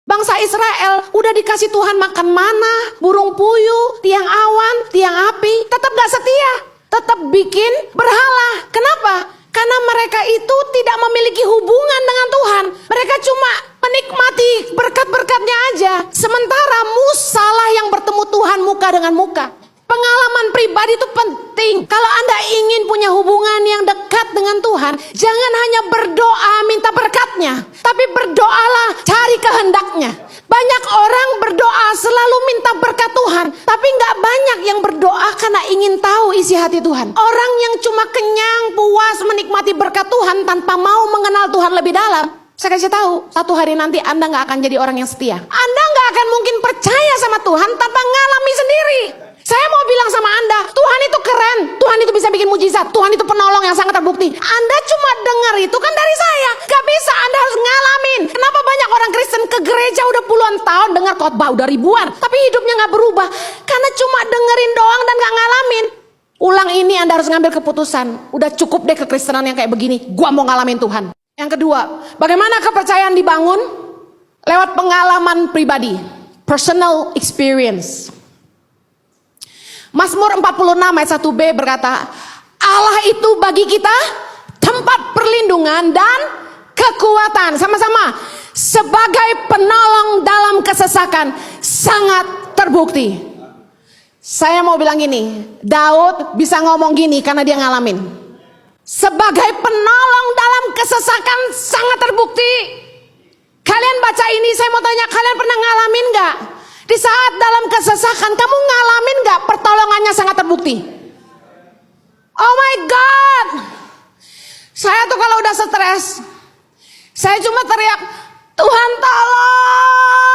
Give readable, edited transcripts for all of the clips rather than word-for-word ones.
Bangsa Israel udah dikasih Tuhan makan mana, burung puyuh, tiang awan, tiang api, tetap gak setia, tetap bikin berhala. Kenapa? Karena mereka itu tidak memiliki hubungan dengan Tuhan. Mereka cuma menikmati berkat-berkatnya aja. Sementara Musa lah yang bertemu Tuhan muka dengan muka. Pengalaman pribadi itu penting. Kalau Anda ingin punya hubungan yang dekat dengan Tuhan, jangan hanya berdoa minta berkatnya, tapi berdoalah cari kehendaknya. Banyak orang berdoa selalu minta berkat Tuhan, tapi gak banyak yang berdoa karena ingin tahu isi hati Tuhan. Orang yang cuma kenyang, puas menikmati berkat Tuhan tanpa mau mengenal Tuhan lebih dalam. Saya kasih tahu, satu hari nanti Anda gak akan jadi orang yang setia. Anda gak akan mungkin percaya sama Tuhan tanpa ngalami sendiri. Saya mau bilang sama Anda, Tuhan itu keren, Tuhan itu bisa bikin mujizat, Tuhan itu penolong yang sangat terbukti. Anda cuma dengar itu kan dari saya. Gak bisa, Anda harus ngalamin. Kenapa banyak orang Kristen ke gereja udah puluhan tahun dengar khotbah udah ribuan, tapi hidupnya gak berubah? Karena cuma dengerin doang dan gak ngalamin. Ulang ini Anda harus ngambil keputusan. Udah cukup deh kekristenan yang kayak begini, gua mau ngalamin Tuhan. Yang kedua, bagaimana kepercayaan dibangun? Lewat pengalaman pribadi, personal experience. Mazmur 46 ayat 1b berkata, Allah itu bagi kita tempat perlindungan dan kekuatan. Sama-sama, sebagai penolong dalam kesesakan, sangat terbukti. Saya mau bilang gini, Daud bisa ngomong gini karena dia ngalamin. Sebagai penolong dalam kesesakan, sangat terbukti. Kalian baca ini, saya mau tanya, kalian pernah ngalamin gak? Di saat dalam kesesakan, kamu ngalamin gak pertolongannya sangat terbukti? Oh my God. Saya tuh kalau udah stres, saya cuma teriak, Tuhan tolong.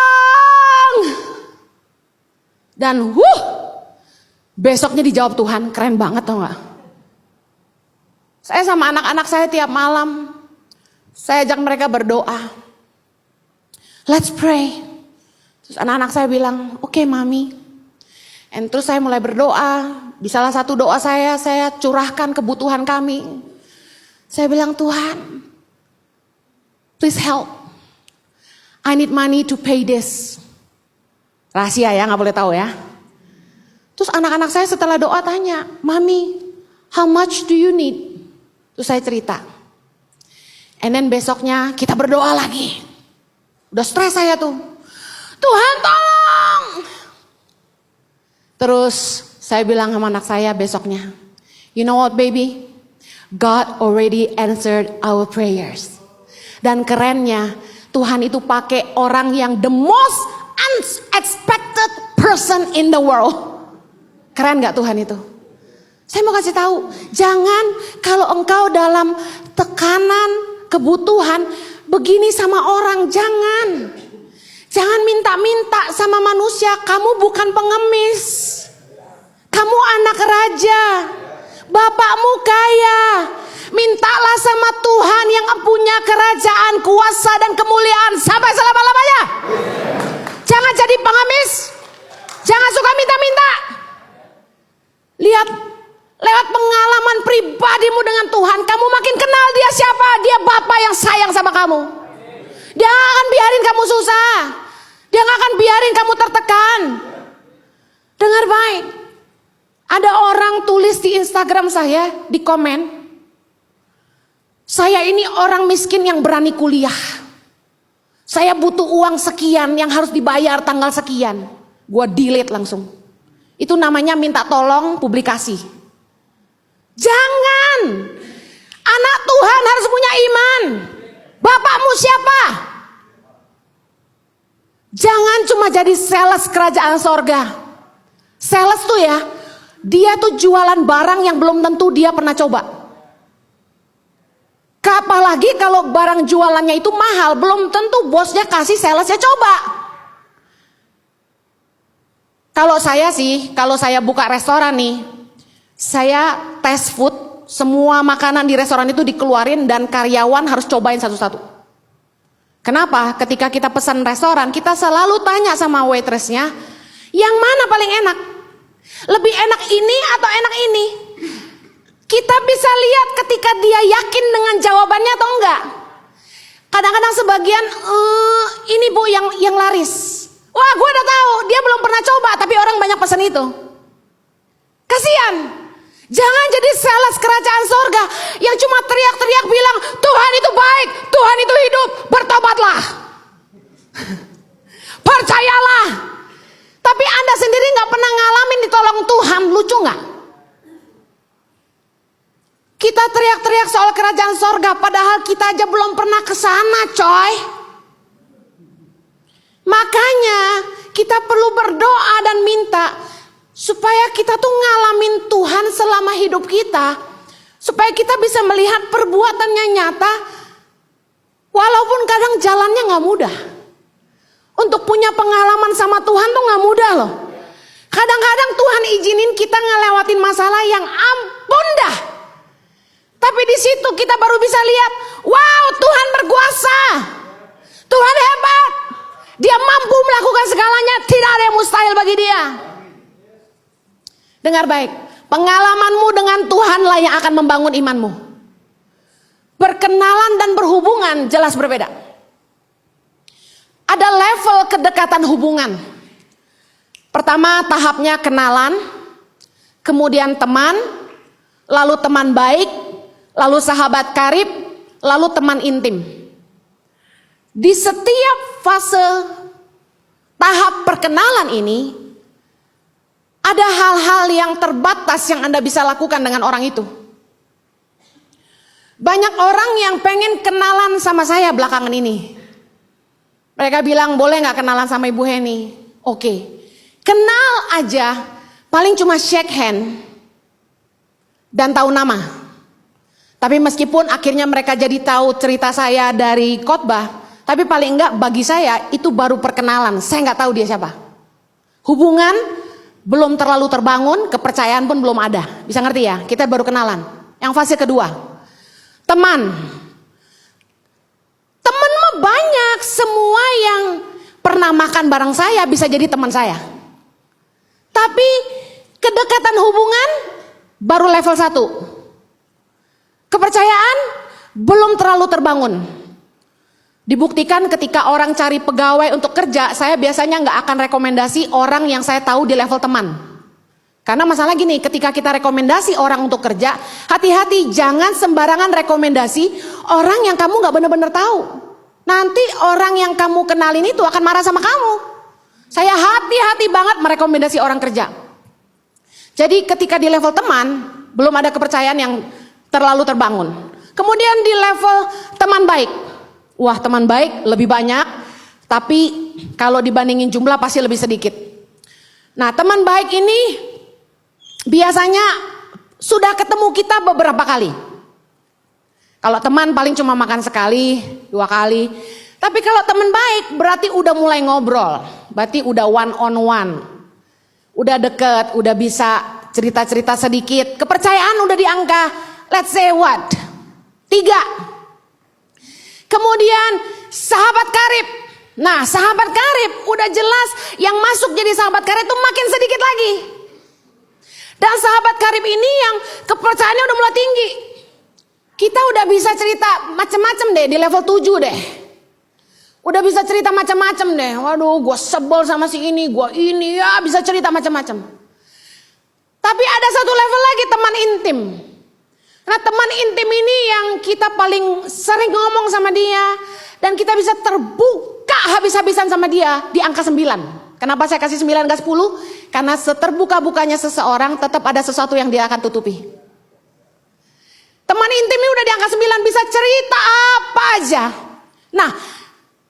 Dan besoknya dijawab Tuhan, keren banget tau gak? Saya sama anak-anak saya tiap malam, saya ajak mereka berdoa. Let's pray. Terus anak-anak saya bilang, oke, Mami. And terus saya mulai berdoa. Di salah satu doa saya curahkan kebutuhan kami. Saya bilang, Tuhan, please help. I need money to pay this. Rahasia ya, gak boleh tahu ya. Terus anak-anak saya setelah doa tanya, Mami, how much do you need? Terus saya cerita. And then besoknya kita berdoa lagi. Udah stres saya tuh. Tuhan tolong. Terus saya bilang sama anak saya besoknya, you know what baby? God already answered our prayers. Dan kerennya, Tuhan itu pakai orang yang the most unexpected person in the world. Keren gak Tuhan itu? Saya mau kasih tahu, jangan kalau engkau dalam tekanan, kebutuhan, begini sama orang, jangan. Jangan minta-minta sama manusia, kamu bukan pengemis. Kamu anak raja. Bapakmu kaya. Mintalah sama Tuhan yang punya kerajaan, kuasa dan kemuliaan sampai selama-lamanya. Jangan jadi pengemis. Jangan suka minta-minta. Lihat, lewat pengalaman pribadimu dengan Tuhan, kamu makin kenal dia siapa. Dia Bapa yang sayang sama kamu. Dia gak akan biarin kamu susah. Dia gak akan biarin kamu tertekan. Dengar baik. Ada orang tulis di Instagram saya, di komen, saya ini orang miskin yang berani kuliah. Saya butuh uang sekian yang harus dibayar tanggal sekian. Gua delete langsung. Itu namanya minta tolong publikasi. Jangan. Anak Tuhan harus punya iman. Bapakmu siapa? Jangan cuma jadi sales kerajaan sorga. Sales tuh ya, dia tuh jualan barang yang belum tentu dia pernah coba. Apalagi kalau barang jualannya itu mahal, belum tentu bosnya kasih salesnya coba. Kalau saya sih, kalau saya buka restoran nih, saya tes food, semua makanan di restoran itu dikeluarin dan karyawan harus cobain satu-satu. Kenapa? Ketika kita pesan restoran, kita selalu tanya sama waitressnya, yang mana paling enak? Lebih enak ini atau enak ini? Kita bisa lihat ketika dia yakin dengan jawabannya atau enggak. Kadang-kadang sebagian, ini Bu yang laris. Wah, gue udah tahu, dia belum pernah coba, tapi orang banyak pesan itu. Kasihan. Jangan jadi sales kerajaan sorga yang cuma teriak-teriak bilang, Tuhan itu baik, Tuhan itu hidup, bertobatlah. Percayalah. Tapi Anda sendiri gak pernah ngalamin ditolong Tuhan, lucu gak? Kita teriak-teriak soal kerajaan sorga, padahal kita aja belum pernah ke sana, coy. Makanya kita perlu berdoa dan minta supaya kita tuh ngalamin Tuhan selama hidup kita, supaya kita bisa melihat perbuatannya nyata, walaupun kadang jalannya gak mudah. Untuk punya pengalaman sama Tuhan tuh gak mudah loh. Kadang-kadang Tuhan izinin kita ngelewatin masalah yang ampun dah. Tapi di situ kita baru bisa lihat, wow, Tuhan berkuasa. Tuhan hebat. Dia mampu melakukan segalanya, tidak ada yang mustahil bagi dia. Dengar baik, pengalamanmu dengan Tuhanlah yang akan membangun imanmu. Berkenalan dan berhubungan jelas berbeda. Ada level kedekatan hubungan. Pertama tahapnya kenalan, kemudian teman, lalu teman baik, lalu sahabat karib, lalu teman intim. Di setiap fase tahap perkenalan ini, ada hal-hal yang terbatas yang Anda bisa lakukan dengan orang itu. Banyak orang yang pengen kenalan sama saya belakangan ini. Mereka bilang, boleh gak kenalan sama Ibu Heni? Oke. Kenal aja, paling cuma shake hand dan tahu nama. Tapi meskipun akhirnya mereka jadi tahu cerita saya dari khotbah, tapi paling enggak bagi saya itu baru perkenalan. Saya nggak tahu dia siapa. Hubungan belum terlalu terbangun, kepercayaan pun belum ada. Bisa ngerti ya? Kita baru kenalan. Yang fase kedua, teman. Teman mah banyak. Semua yang pernah makan bareng saya bisa jadi teman saya. Tapi kedekatan hubungan baru level 1. Kepercayaan belum terlalu terbangun. Dibuktikan ketika orang cari pegawai untuk kerja, saya biasanya nggak akan rekomendasi orang yang saya tahu di level teman. Karena masalah gini, ketika kita rekomendasi orang untuk kerja, hati-hati jangan sembarangan rekomendasi orang yang kamu nggak benar-benar tahu. Nanti orang yang kamu kenalin itu akan marah sama kamu. Saya hati-hati banget merekomendasi orang kerja. Jadi ketika di level teman, belum ada kepercayaan yang terlalu terbangun. Kemudian di level teman baik. Wah, teman baik lebih banyak, tapi kalau dibandingin jumlah pasti lebih sedikit. Nah, teman baik ini biasanya sudah ketemu kita beberapa kali. Kalau teman paling cuma makan sekali, 2 kali. Tapi kalau teman baik berarti udah mulai ngobrol, berarti udah one on one. Udah deket, udah bisa cerita-cerita sedikit. Kepercayaan udah di angka, let's say what? 3. Kemudian sahabat karib. Nah, sahabat karib udah jelas yang masuk jadi sahabat karib itu makin sedikit lagi. Dan sahabat karib ini yang kepercayaannya udah mulai tinggi. Kita udah bisa cerita macam-macam deh di level 7 deh. Udah bisa cerita macam-macam deh. Waduh, gue sebel sama si ini, gue ini ya bisa cerita macam-macam. Tapi ada satu level lagi, teman intim. Nah, teman intim ini yang kita paling sering ngomong sama dia dan kita bisa terbuka habis-habisan sama dia di angka 9. Kenapa saya kasih 9 gak 10? Karena seterbuka-bukanya seseorang tetap ada sesuatu yang dia akan tutupi. Teman intim ini udah di angka 9, bisa cerita apa aja. Nah,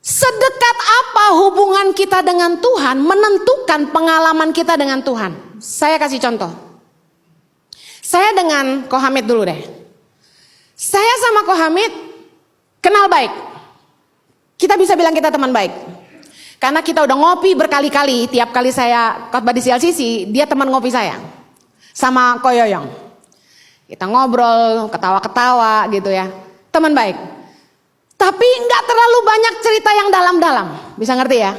sedekat apa hubungan kita dengan Tuhan menentukan pengalaman kita dengan Tuhan. Saya kasih contoh. Saya dengan Ko Hamid dulu deh. Saya sama Ko Hamid kenal baik. Kita bisa bilang kita teman baik. Karena kita udah ngopi berkali-kali. Tiap kali saya khotbah di CLCC, dia teman ngopi saya. Sama Ko Yoyong. Kita ngobrol, ketawa-ketawa gitu ya. Teman baik. Tapi nggak terlalu banyak cerita yang dalam-dalam. Bisa ngerti ya?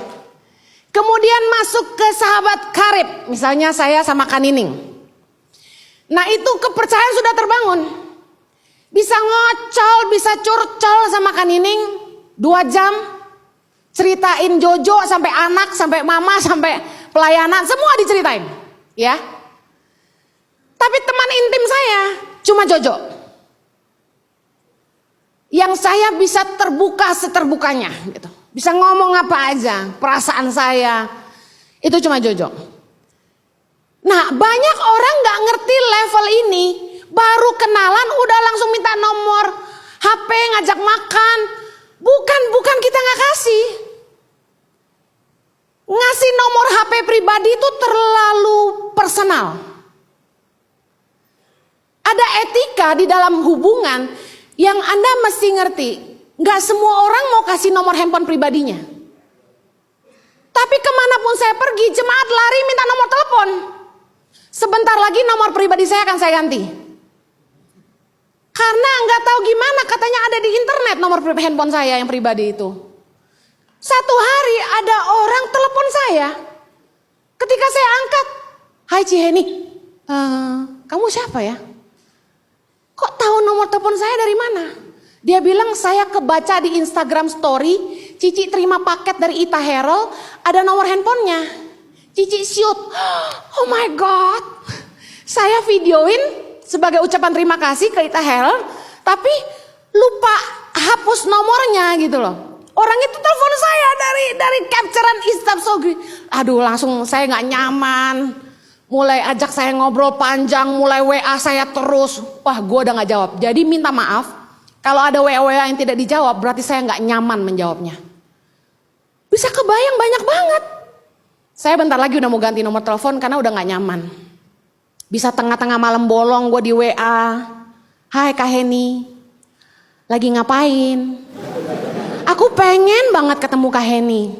Kemudian masuk ke sahabat karib. Misalnya saya sama Kanining. Nah, itu kepercayaan sudah terbangun. Bisa ngocol, bisa curcol sama Kanining. 2 jam ceritain Jojo sampai anak, sampai mama, sampai pelayanan, semua diceritain, ya. Tapi teman intim saya cuma Jojo. Yang saya bisa terbuka seterbukanya gitu. Bisa ngomong apa aja, perasaan saya. Itu cuma Jojo. Nah, banyak orang gak ngerti level ini. Baru kenalan udah langsung minta nomor HP, ngajak makan. Bukan kita gak kasih. Ngasih nomor HP pribadi itu terlalu personal. Ada etika di dalam hubungan yang Anda mesti ngerti. Gak semua orang mau kasih nomor handphone pribadinya. Tapi kemanapun saya pergi, jemaat lari minta nomor telepon. Sebentar lagi nomor pribadi saya akan saya ganti. Karena nggak tahu gimana, katanya ada di internet nomor handphone saya yang pribadi itu. Satu hari ada orang telepon saya. Ketika saya angkat, "Hai Ciheni, kamu siapa ya? Kok tahu nomor telepon saya dari mana?" Dia bilang, "Saya kebaca di Instagram story, Cici terima paket dari Ita Herald, ada nomor handphonenya." Cici shoot, "Oh my God." Saya videoin sebagai ucapan terima kasih ke Ita Herald, tapi lupa hapus nomornya gitu loh. Orang itu telepon saya dari capturean Instastory. Aduh, langsung saya nggak nyaman. Mulai ajak saya ngobrol panjang, mulai WA saya terus. Wah, gue udah nggak jawab. Jadi minta maaf. Kalau ada WA yang tidak dijawab, berarti saya nggak nyaman menjawabnya. Bisa kebayang banyak banget. Saya bentar lagi udah mau ganti nomor telepon karena udah nggak nyaman. Bisa tengah-tengah malam bolong gue di WA. "Hai Kak Heni, lagi ngapain? Aku pengen banget ketemu Kak Heni.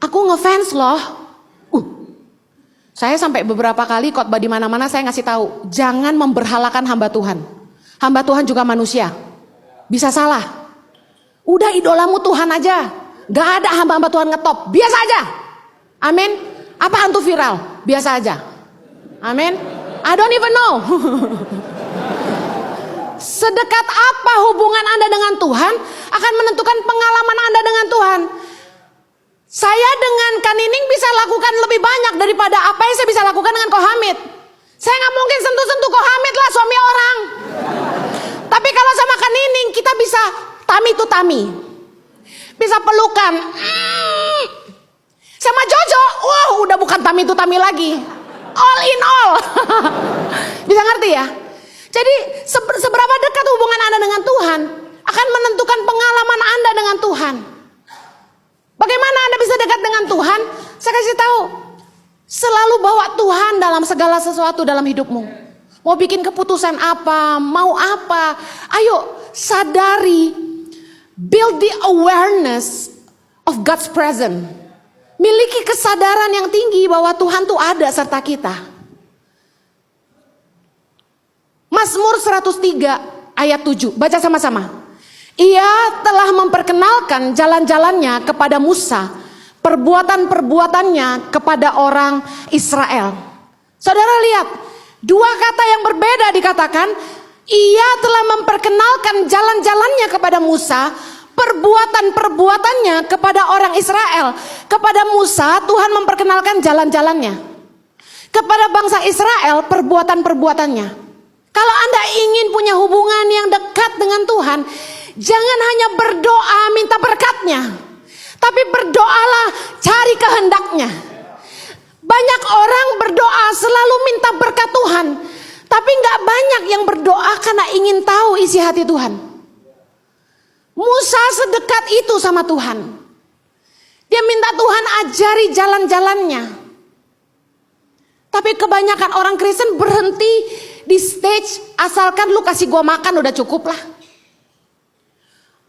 Aku ngefans loh." Saya sampai beberapa kali khotbah di mana-mana saya ngasih tahu, jangan memberhalakan hamba Tuhan. Hamba Tuhan juga manusia. Bisa salah. Udah idolamu Tuhan aja. Gak ada hamba-hamba Tuhan ngetop. Biasa aja. Amin. Apa hantu viral? Biasa aja. Amin. I don't even know. Sedekat apa hubungan Anda dengan Tuhan akan menentukan pengalaman Anda dengan Tuhan. Saya dengan Kak Nining bisa lakukan lebih banyak daripada apa yang saya bisa lakukan dengan Ko Hamid. Saya gak mungkin sentuh-sentuh Ko Hamid lah, suami orang. Tapi kalau sama Kak Nining kita bisa tummy to tummy. Bisa pelukan. Sama Jojo, wah udah bukan tummy to tummy lagi. All in all. Bisa ngerti ya? Jadi seberapa dekat hubungan Anda dengan Tuhan akan menentukan pengalaman Anda dengan Tuhan. Bagaimana Anda bisa dekat dengan Tuhan? Saya kasih tahu. Selalu bawa Tuhan dalam segala sesuatu dalam hidupmu. Mau bikin keputusan apa, mau apa. Ayo sadari. Build the awareness of God's presence. Miliki kesadaran yang tinggi bahwa Tuhan tuh ada serta kita. Mazmur 103 ayat 7. Baca sama-sama. Ia telah memperkenalkan jalan-jalannya kepada Musa, perbuatan-perbuatannya kepada orang Israel. Saudara lihat, dua kata yang berbeda dikatakan. Ia telah memperkenalkan jalan-jalannya kepada Musa, perbuatan-perbuatannya kepada orang Israel. Kepada Musa, Tuhan memperkenalkan jalan-jalannya. Kepada bangsa Israel, perbuatan-perbuatannya. Kalau Anda ingin punya hubungan yang dekat dengan Tuhan, jangan hanya berdoa minta berkatnya, tapi berdoalah cari kehendaknya. Banyak orang berdoa selalu minta berkat Tuhan, tapi gak banyak yang berdoa karena ingin tahu isi hati Tuhan. Musa sedekat itu sama Tuhan. Dia minta Tuhan ajari jalan-jalannya. Tapi kebanyakan orang Kristen berhenti di stage asalkan lu kasih gua makan udah cukup lah.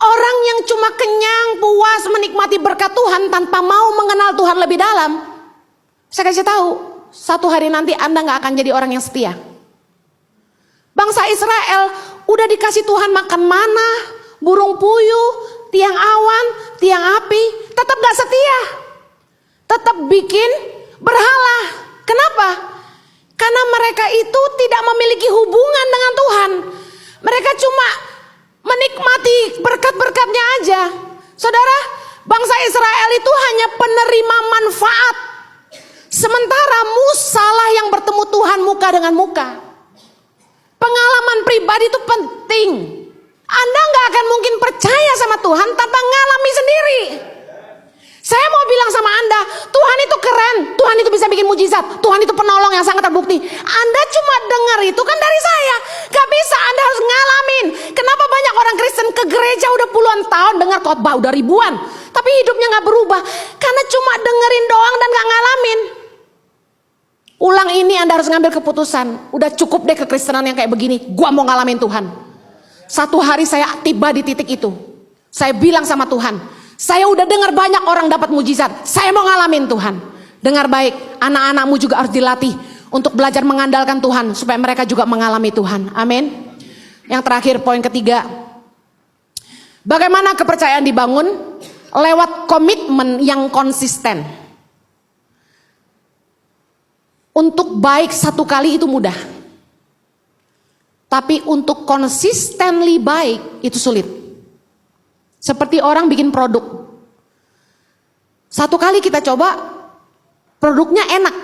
Orang yang cuma kenyang, puas, menikmati berkat Tuhan tanpa mau mengenal Tuhan lebih dalam. Saya kasih tahu, satu hari nanti Anda gak akan jadi orang yang setia. Bangsa Israel udah dikasih Tuhan makan mana, burung puyuh, tiang awan, tiang api, tetap gak setia. Tetap bikin berhala. Kenapa? Karena mereka itu tidak memiliki hubungan dengan Tuhan. Mereka cuma menikmati berkat-berkatnya aja. Saudara, bangsa Israel itu hanya penerima manfaat. Sementara Musa lah yang bertemu Tuhan muka dengan muka. Pengalaman pribadi itu penting. Anda nggak akan mungkin percaya sama Tuhan tanpa ngalami sendiri. Saya mau bilang sama Anda, Tuhan itu keren, Tuhan itu bisa bikin mujizat, Tuhan itu penolong yang sangat terbukti. Anda cuma dengar itu kan dari saya. Gak bisa, Anda harus ngalamin. Kenapa banyak orang Kristen ke gereja udah puluhan tahun dengar khotbah udah ribuan, tapi hidupnya gak berubah? Karena cuma dengerin doang dan gak ngalamin. Ulang ini Anda harus ngambil keputusan. Udah cukup deh kekristenan yang kayak begini, gua mau ngalamin Tuhan. Satu hari saya tiba di titik itu. Saya bilang sama Tuhan, saya udah dengar banyak orang dapat mujizat. Saya mau ngalamin Tuhan. Dengar baik, anak-anakmu juga harus dilatih untuk belajar mengandalkan Tuhan supaya mereka juga mengalami Tuhan. Amin. Yang terakhir, poin ketiga. Bagaimana kepercayaan dibangun? Lewat komitmen yang konsisten. Untuk baik satu kali itu mudah. Tapi untuk consistently baik itu sulit. Seperti orang bikin produk. Satu kali kita coba, produknya enak.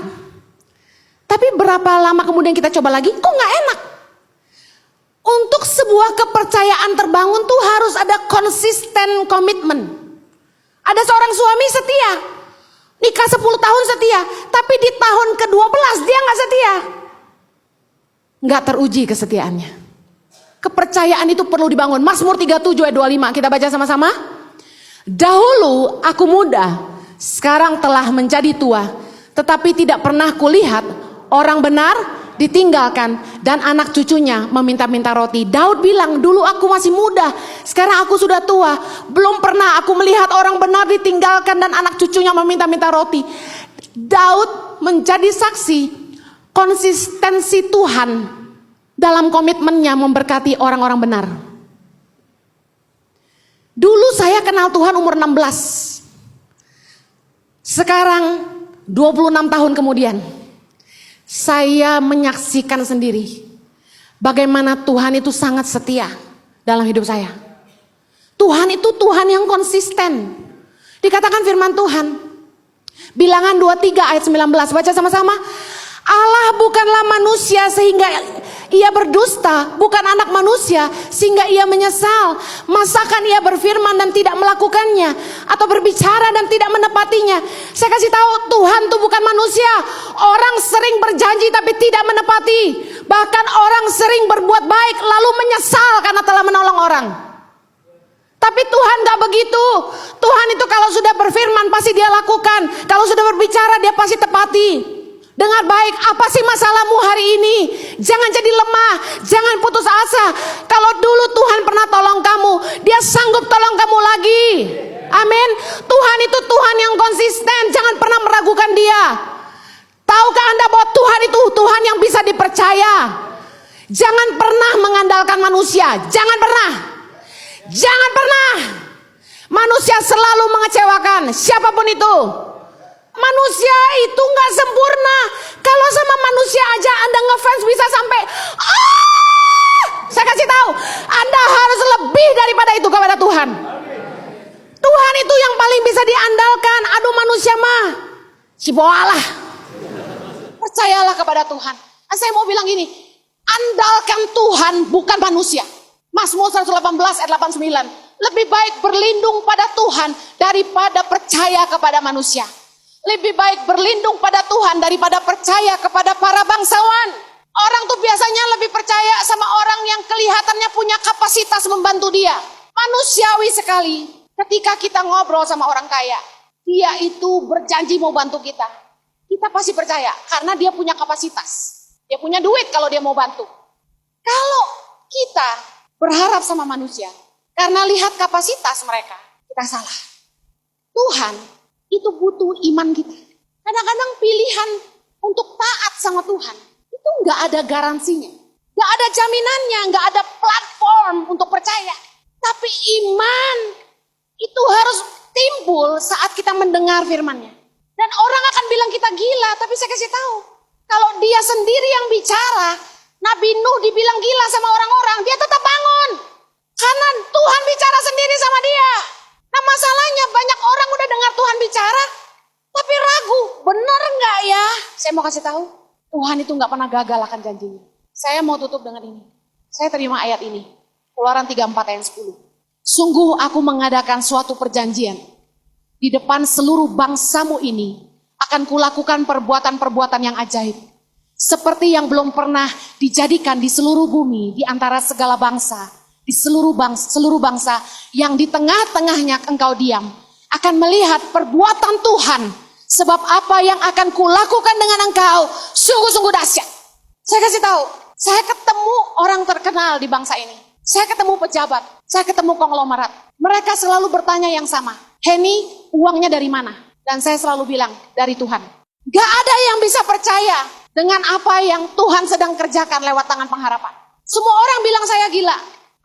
Tapi berapa lama kemudian kita coba lagi, kok gak enak? Untuk sebuah kepercayaan terbangun tuh harus ada konsisten komitmen. Ada seorang suami setia, nikah 10 tahun setia, tapi di tahun ke-12 dia gak setia. Gak teruji kesetiaannya. Kepercayaan itu perlu dibangun. Mazmur 37 ayat 25, kita baca sama-sama. Dahulu aku muda, sekarang telah menjadi tua, tetapi tidak pernah kulihat orang benar ditinggalkan dan anak cucunya meminta-minta roti. Daud bilang, dulu aku masih muda, sekarang aku sudah tua, belum pernah aku melihat orang benar ditinggalkan dan anak cucunya meminta-minta roti. Daud menjadi saksi konsistensi Tuhan dalam komitmennya memberkati orang-orang benar. Dulu saya kenal Tuhan umur 16. Sekarang 26 tahun kemudian, saya menyaksikan sendiri bagaimana Tuhan itu sangat setia dalam hidup saya. Tuhan itu Tuhan yang konsisten. Dikatakan firman Tuhan, Bilangan 23 ayat 19, baca sama-sama. Allah bukanlah manusia sehingga ia berdusta, bukan anak manusia sehingga ia menyesal. Masakan ia berfirman dan tidak melakukannya, atau berbicara dan tidak menepatinya? Saya kasih tahu, Tuhan itu bukan manusia. Orang sering berjanji tapi tidak menepati. Bahkan orang sering berbuat baik lalu menyesal karena telah menolong orang. Tapi Tuhan gak begitu. Tuhan itu kalau sudah berfirman pasti dia lakukan. Kalau sudah berbicara dia pasti tepati. Dengar baik, apa sih masalahmu hari ini? Jangan jadi lemah, jangan putus asa. Kalau dulu Tuhan pernah tolong kamu, dia sanggup tolong kamu lagi. Amin. Tuhan itu Tuhan yang konsisten, jangan pernah meragukan dia. Tahukah Anda bahwa Tuhan itu Tuhan yang bisa dipercaya? Jangan pernah mengandalkan manusia, jangan pernah. Jangan pernah. Manusia selalu mengecewakan, siapapun itu. Manusia itu gak sempurna. Kalau sama manusia aja Anda ngefans bisa sampai saya kasih tahu, Anda harus lebih daripada itu kepada Tuhan. Tuhan itu yang paling bisa diandalkan. Aduh, manusia mah cipoalah. Percayalah kepada Tuhan. Saya mau bilang gini, andalkan Tuhan bukan manusia. Mazmur 118 ayat 89. Lebih baik berlindung pada Tuhan daripada percaya kepada manusia. Lebih baik berlindung pada Tuhan daripada percaya kepada para bangsawan. Orang tuh biasanya lebih percaya sama orang yang kelihatannya punya kapasitas membantu dia. Manusiawi sekali ketika kita ngobrol sama orang kaya, dia itu berjanji mau bantu kita. Kita pasti percaya karena dia punya kapasitas. Dia punya duit kalau dia mau bantu. Kalau kita berharap sama manusia karena lihat kapasitas mereka, kita salah. Tuhan itu butuh iman kita. Kadang-kadang pilihan untuk taat sama Tuhan itu gak ada garansinya, gak ada jaminannya, gak ada platform untuk percaya. Tapi iman itu harus timbul saat kita mendengar firman-Nya. Dan orang akan bilang kita gila, tapi saya kasih tahu, kalau dia sendiri yang bicara, Nabi Nuh dibilang gila sama orang-orang, dia tetap bangun. Karena Tuhan bicara sendiri sama dia. Nah masalahnya banyak orang udah dengar Tuhan bicara, tapi ragu, bener nggak ya? Saya mau kasih tahu, Tuhan itu nggak pernah gagal akan janjinya. Saya mau tutup dengan ini. Saya terima ayat ini, Keluaran 34 ayat 10. Sungguh aku mengadakan suatu perjanjian di depan seluruh bangsamu ini, akan kulakukan perbuatan-perbuatan yang ajaib, seperti yang belum pernah dijadikan di seluruh bumi, di antara segala bangsa, di seluruh bangsa yang di tengah-tengahnya engkau diam, akan melihat perbuatan Tuhan, sebab apa yang akan kulakukan dengan engkau sungguh-sungguh dahsyat. Saya kasih tahu, saya ketemu orang terkenal di bangsa ini, saya ketemu pejabat, saya ketemu konglomerat, mereka selalu bertanya yang sama, Henny, uangnya dari mana? Dan saya selalu bilang, dari Tuhan. Gak ada yang bisa percaya dengan apa yang Tuhan sedang kerjakan lewat tangan pengharapan. Semua orang bilang saya gila.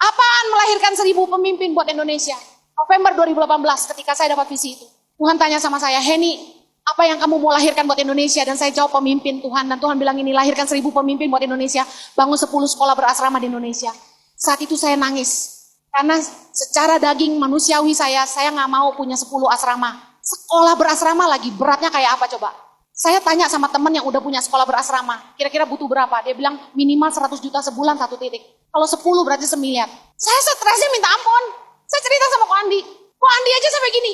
Apaan melahirkan 1000 pemimpin buat Indonesia? November 2018 ketika saya dapat visi itu. Tuhan tanya sama saya, Henny, apa yang kamu mau lahirkan buat Indonesia? Dan saya jawab pemimpin Tuhan. Dan Tuhan bilang ini, lahirkan 1000 pemimpin buat Indonesia. Bangun 10 sekolah berasrama di Indonesia. Saat itu saya nangis. Karena secara daging manusiawi saya gak mau punya 10 asrama. Sekolah berasrama lagi, beratnya kayak apa coba? Saya tanya sama teman yang udah punya sekolah berasrama, kira-kira butuh berapa? Dia bilang minimal 100 juta sebulan 1 titik. Kalau 10 berarti 1 miliar. Saya stresnya minta ampun. Saya cerita sama Ko Andi. Ko Andi aja sampai gini,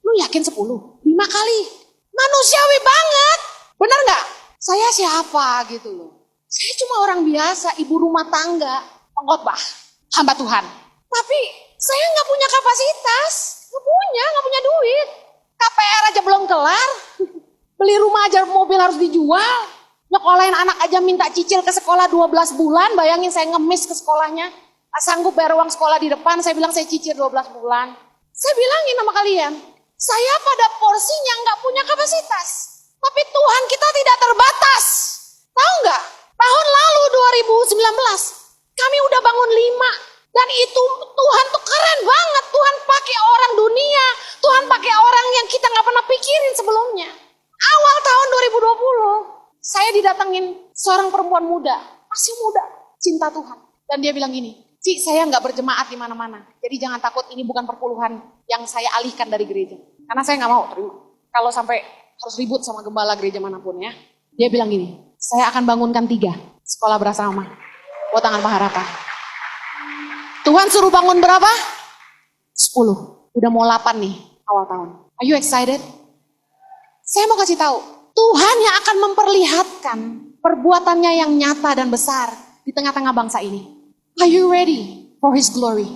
lu yakin 10? 5 kali. Manusiawi banget. Benar gak? Saya siapa gitu loh. Saya cuma orang biasa, ibu rumah tangga, pengkhotbah, hamba Tuhan. Tapi saya gak punya kapasitas. Gak punya duit. KPR aja belum kelar. Beli rumah aja, mobil harus dijual. Nyekolahin anak aja minta cicil ke sekolah 12 bulan. Bayangin saya ngemis ke sekolahnya. Sanggup bayar uang sekolah di depan. Saya bilang saya cicil 12 bulan. Saya bilangin sama kalian. Saya pada porsinya gak punya kapasitas. Tapi Tuhan kita tidak terbatas. Tahu gak? Tahun lalu 2019. Kami udah bangun 5. Dan itu Tuhan tuh keren banget. Tuhan pakai orang dunia. Tuhan pakai orang yang kita gak pernah pikirin sebelumnya. Awal tahun 2020. Saya didatengin seorang perempuan muda. Masih muda. Cinta Tuhan. Dan dia bilang gini. Cik, saya gak berjemaat di mana-mana. Jadi jangan takut, ini bukan perpuluhan yang saya alihkan dari gereja. Karena saya gak mau terima. Kalau sampai harus ribut sama gembala gereja manapun ya. Dia bilang gini. Saya akan bangunkan 3 sekolah berasrama. Buat tangan pengharapan. Tuhan suruh bangun berapa? 10. Udah mau 8 nih awal tahun. Are you excited? Saya mau kasih tahu. Tuhan yang akan memperlihatkan perbuatannya yang nyata dan besar di tengah-tengah bangsa ini. Are you ready for His glory?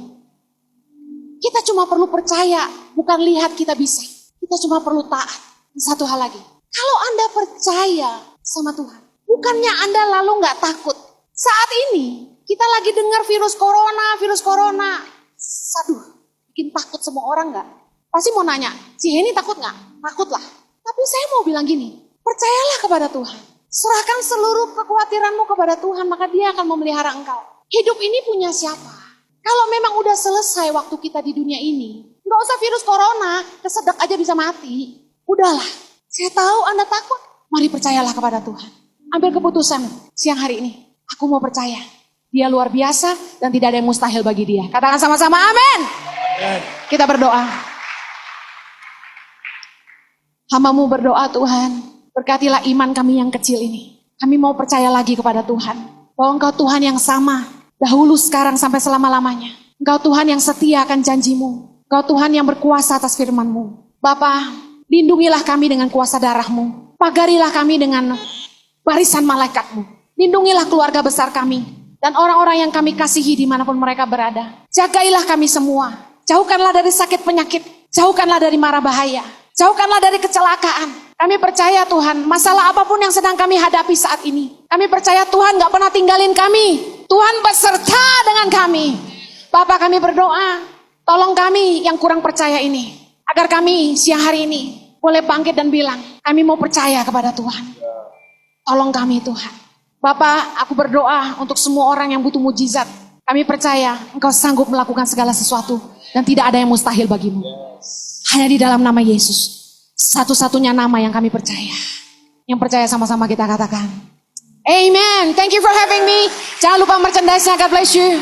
Kita cuma perlu percaya, bukan lihat kita bisa. Kita cuma perlu taat. Satu hal lagi. Kalau Anda percaya sama Tuhan, bukannya Anda lalu gak takut. Saat ini, kita lagi dengar virus corona. Aduh, bikin takut semua orang gak? Pasti mau nanya, si Henny takut gak? Takut lah. Tapi saya mau bilang gini, percayalah kepada Tuhan. Serahkan seluruh kekhawatiranmu kepada Tuhan, maka Dia akan memelihara engkau. Hidup ini punya siapa? Kalau memang udah selesai waktu kita di dunia ini, gak usah virus corona, kesedek aja bisa mati. Udahlah, saya tahu Anda takut. Mari percayalah kepada Tuhan. Ambil keputusan siang hari ini. Aku mau percaya. Dia luar biasa dan tidak ada yang mustahil bagi Dia. Katakan sama-sama amin. Kita berdoa. Hamba-Mu berdoa Tuhan. Berkatilah iman kami yang kecil ini. Kami mau percaya lagi kepada Tuhan. Bahwa Engkau Tuhan yang sama. Dahulu, sekarang, sampai selama-lamanya. Engkau Tuhan yang setia akan janji-Mu. Engkau Tuhan yang berkuasa atas firman-Mu. Bapa, lindungilah kami dengan kuasa darah-Mu. Pagarilah kami dengan barisan malaikat-Mu. Lindungilah keluarga besar kami. Dan orang-orang yang kami kasihi dimanapun mereka berada. Jagailah kami semua. Jauhkanlah dari sakit penyakit. Jauhkanlah dari mara bahaya. Jauhkanlah dari kecelakaan. Kami percaya Tuhan, masalah apapun yang sedang kami hadapi saat ini. Kami percaya Tuhan gak pernah tinggalin kami. Tuhan beserta dengan kami. Bapa, kami berdoa, tolong kami yang kurang percaya ini. Agar kami siang hari ini boleh bangkit dan bilang, kami mau percaya kepada Tuhan. Tolong kami Tuhan. Bapak, aku berdoa untuk semua orang yang butuh mujizat. Kami percaya Engkau sanggup melakukan segala sesuatu. Dan tidak ada yang mustahil bagimu. Hanya di dalam nama Yesus. Satu-satunya nama yang kami percaya. Yang percaya sama-sama kita katakan. Amen. Thank you for having me. Jangan lupa merchandise-nya. God bless you.